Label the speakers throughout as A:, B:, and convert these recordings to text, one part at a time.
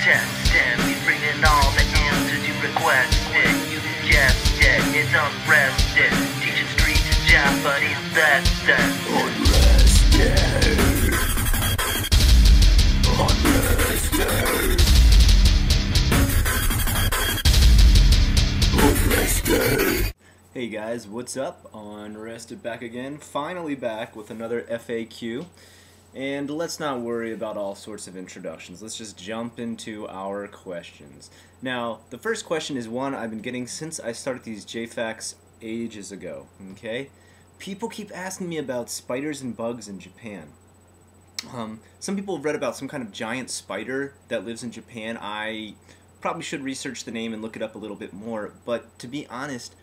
A: tested. We bringing all the answers you requested. You guessed it, it's unrested. Teaching street Japanese lessons. Unrested.
B: Hey guys, what's up? Unrested back again, finally back with another FAQ. And let's not worry about all sorts of introductions. Let's just jump into our questions. Now, the first question is one I've been getting since I started these JFAQs ages ago, okay? People keep asking me about spiders and bugs in Japan. Some people have read about some kind of giant spider that lives in Japan. I probably should research the name and look it up a little bit more, but to be honest,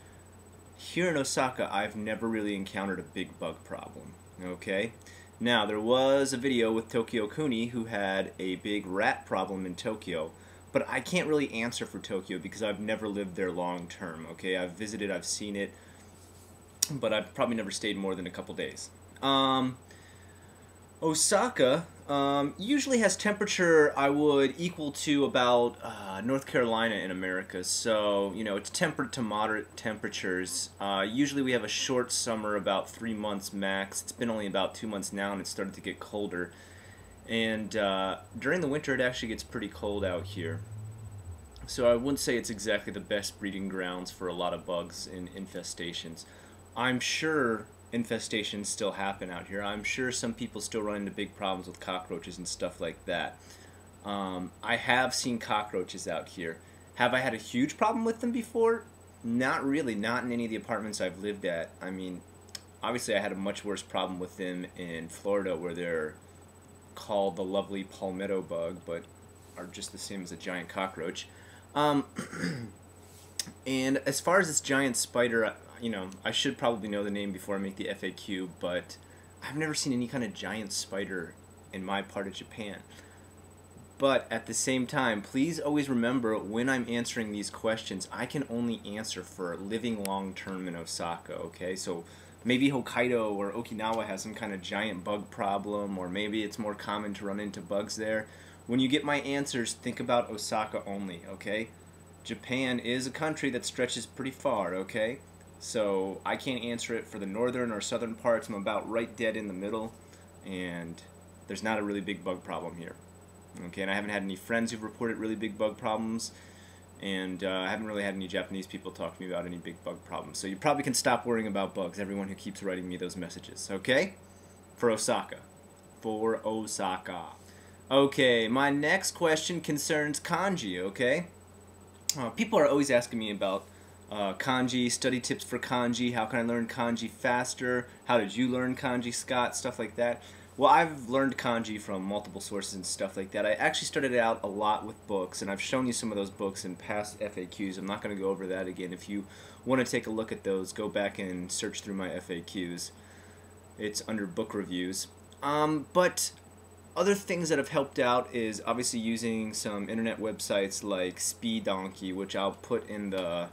B: here in Osaka, I've never really encountered a big bug problem, okay? Now, there was a video with Tokyo Kuni who had a big rat problem in Tokyo, but I can't really answer for Tokyo because I've never lived there long term, okay? I've visited, I've seen it, but I've probably never stayed more than a couple days. Osaka usually has temperature I would equal to about North Carolina in America, so you know it's temperate to moderate temperatures. Usually we have a short summer, about 3 months max. It's been only about 2 months now and it's started to get colder, and during the winter it actually gets pretty cold out here. So I wouldn't say it's exactly the best breeding grounds for a lot of bugs and infestations. I'm sure infestations still happen out here. I'm sure some people still run into big problems with cockroaches and stuff like that. I have seen cockroaches out here. Have I had a huge problem with them before? Not really, not in any of the apartments I've lived at. I mean, obviously I had a much worse problem with them in Florida, where they're called the lovely palmetto bug, but are just the same as a giant cockroach. And as far as this giant spider, you know, I should probably know the name before I make the FAQ, but I've never seen any kind of giant spider in my part of Japan. But at the same time, please always remember, when I'm answering these questions, I can only answer for living long term in Osaka, okay? So maybe Hokkaido or Okinawa has some kind of giant bug problem, or maybe it's more common to run into bugs there. When you get my answers, think about Osaka only, okay? Japan is a country that stretches pretty far, okay? So I can't answer it for the northern or southern parts. I'm about right dead in the middle, and there's not a really big bug problem here. Okay, and I haven't had any friends who've reported really big bug problems, and I haven't really had any Japanese people talk to me about any big bug problems. So you probably can stop worrying about bugs, everyone who keeps writing me those messages, okay? For Osaka. For Osaka. Okay, my next question concerns kanji, okay? People are always asking me about kanji, study tips for kanji, how can I learn kanji faster, how did you learn kanji, Scott, stuff like that. Well, I've learned kanji from multiple sources and stuff like that. I actually started out a lot with books, and I've shown you some of those books in past FAQs. I'm not going to go over that again. If you want to take a look at those, go back and search through my FAQs. It's under book reviews. But other things that have helped out is obviously using some internet websites like Speed Donkey, which I'll put in the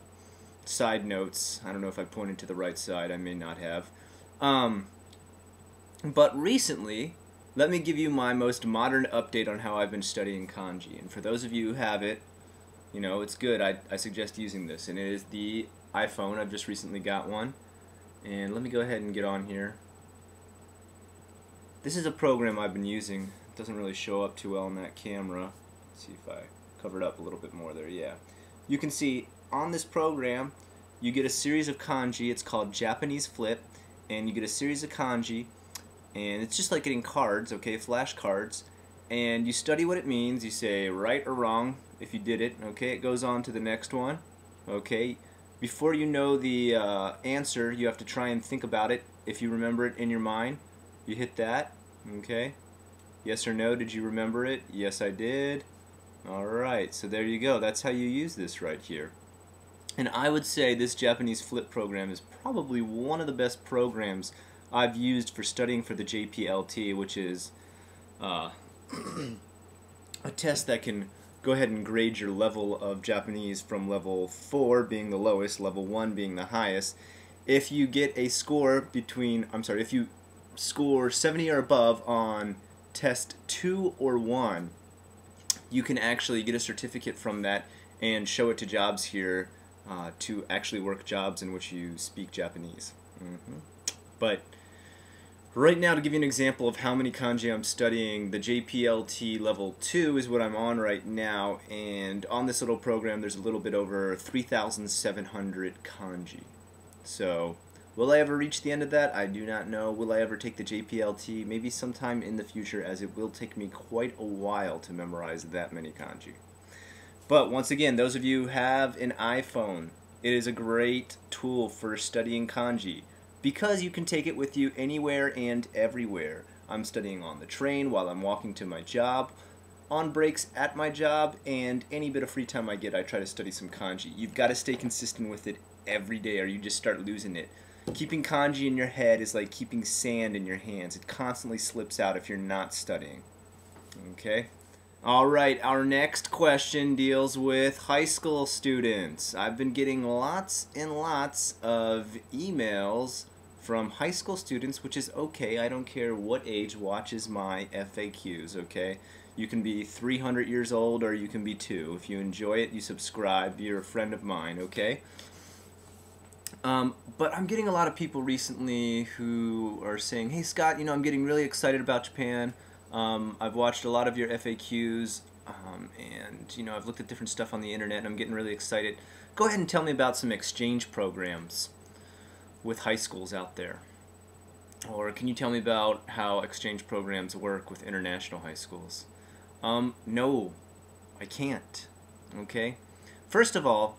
B: side notes. I don't know if I pointed to the right side, I may not have. But recently, let me give you my most modern update on how I've been studying kanji. And for those of you who have it, you know, it's good. I suggest using this. And it is the iPhone. I've just recently got one. And let me go ahead and get on here. This is a program I've been using. It doesn't really show up too well on that camera. Let's see if I cover it up a little bit more there. Yeah. You can see on this program, you get a series of kanji. It's called Japanese Flip. And you get a series of kanji. And it's just like getting cards, okay, flashcards. And you study what it means. You say right or wrong if you did it. Okay, it goes on to the next one. Okay. Before you know the answer, you have to try and think about it. If you remember it in your mind, you hit that. Okay. Yes or no, did you remember it? Yes, I did. Alright, so there you go. That's how you use this right here. And I would say this Japanese Flip program is probably one of the best programs I've used for studying for the JPLT, which is a test that can go ahead and grade your level of Japanese from level 4 being the lowest, level 1 being the highest. If you get a score between, if you score 70 or above on test 2 or 1, you can actually get a certificate from that and show it to jobs here to actually work jobs in which you speak Japanese. But right now, to give you an example of how many kanji I'm studying, the JPLT level 2 is what I'm on right now, and on this little program there's a little bit over 3,700 kanji. So, will I ever reach the end of that? I do not know. Will I ever take the JPLT? Maybe sometime in the future, as it will take me quite a while to memorize that many kanji. But once again, those of you who have an iPhone, it is a great tool for studying kanji because you can take it with you anywhere and everywhere. I'm studying on the train, while I'm walking to my job, on breaks at my job, and any bit of free time I get, I try to study some kanji. You've got to stay consistent with it every day or you just start losing it. Keeping kanji in your head is like keeping sand in your hands. It constantly slips out if you're not studying. Okay? Alright, our next question deals with high school students. I've been getting lots and lots of emails from high school students, which is okay. I don't care what age watches my FAQs, okay? You can be 300 years old or you can be 2. If you enjoy it, you subscribe. You're a friend of mine, okay? But I'm getting a lot of people recently who are saying, hey Scott, you know, I'm getting really excited about Japan. I've watched a lot of your FAQs, and you know, I've looked at different stuff on the internet and I'm getting really excited. Go ahead and tell me about some exchange programs with high schools out there. Or can you tell me about how exchange programs work with international high schools? No, I can't. Okay? First of all,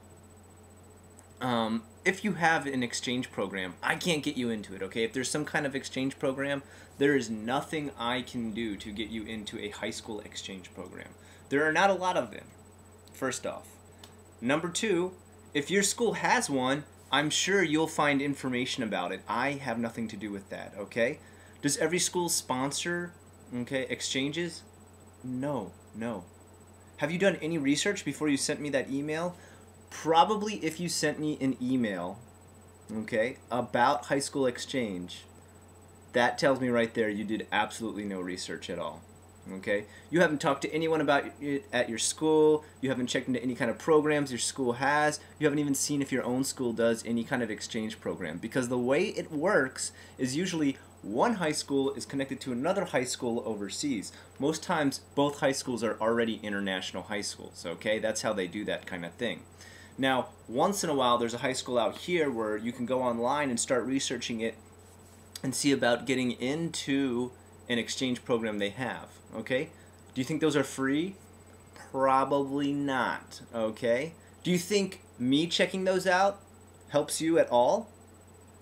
B: if you have an exchange program, I can't get you into it, okay? If there's some kind of exchange program, there is nothing I can do to get you into a high school exchange program. There are not a lot of them, first off. Number two, if your school has one, I'm sure you'll find information about it. I have nothing to do with that, okay? Does every school sponsor, okay, exchanges? No, no. Have you done any research before you sent me that email? Probably if you sent me an email, okay, about high school exchange, that tells me right there you did absolutely no research at all. Okay? You haven't talked to anyone about it at your school, you haven't checked into any kind of programs your school has, you haven't even seen if your own school does any kind of exchange program. Because the way it works is usually one high school is connected to another high school overseas. Most times both high schools are already international high schools, okay? That's how they do that kind of thing. Now, once in a while there's a high school out here where you can go online and start researching it and see about getting into an exchange program they have, okay? Do you think those are free? Probably not, okay? Do you think me checking those out helps you at all?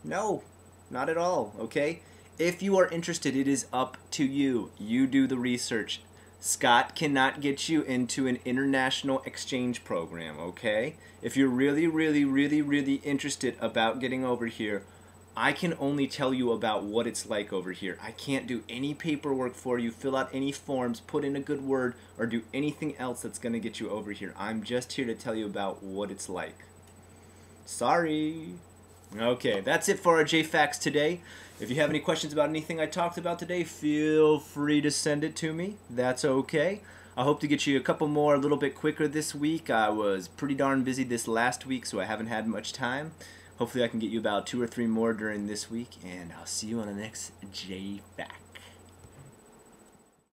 B: No, not at all, okay? If you are interested, it is up to you. You do the research. Scott cannot get you into an international exchange program, okay? If you're really, really, really, really interested about getting over here, I can only tell you about what it's like over here. I can't do any paperwork for you, fill out any forms, put in a good word, or do anything else that's going to get you over here. I'm just here to tell you about what it's like. Sorry. Okay, that's it for our JFAQs today. If you have any questions about anything I talked about today, feel free to send it to me. That's okay. I hope to get you a couple more a little bit quicker this week. I was pretty darn busy this last week, so I haven't had much time. Hopefully I can get you about 2 or 3 more during this week, and I'll see you on the next JFAQ.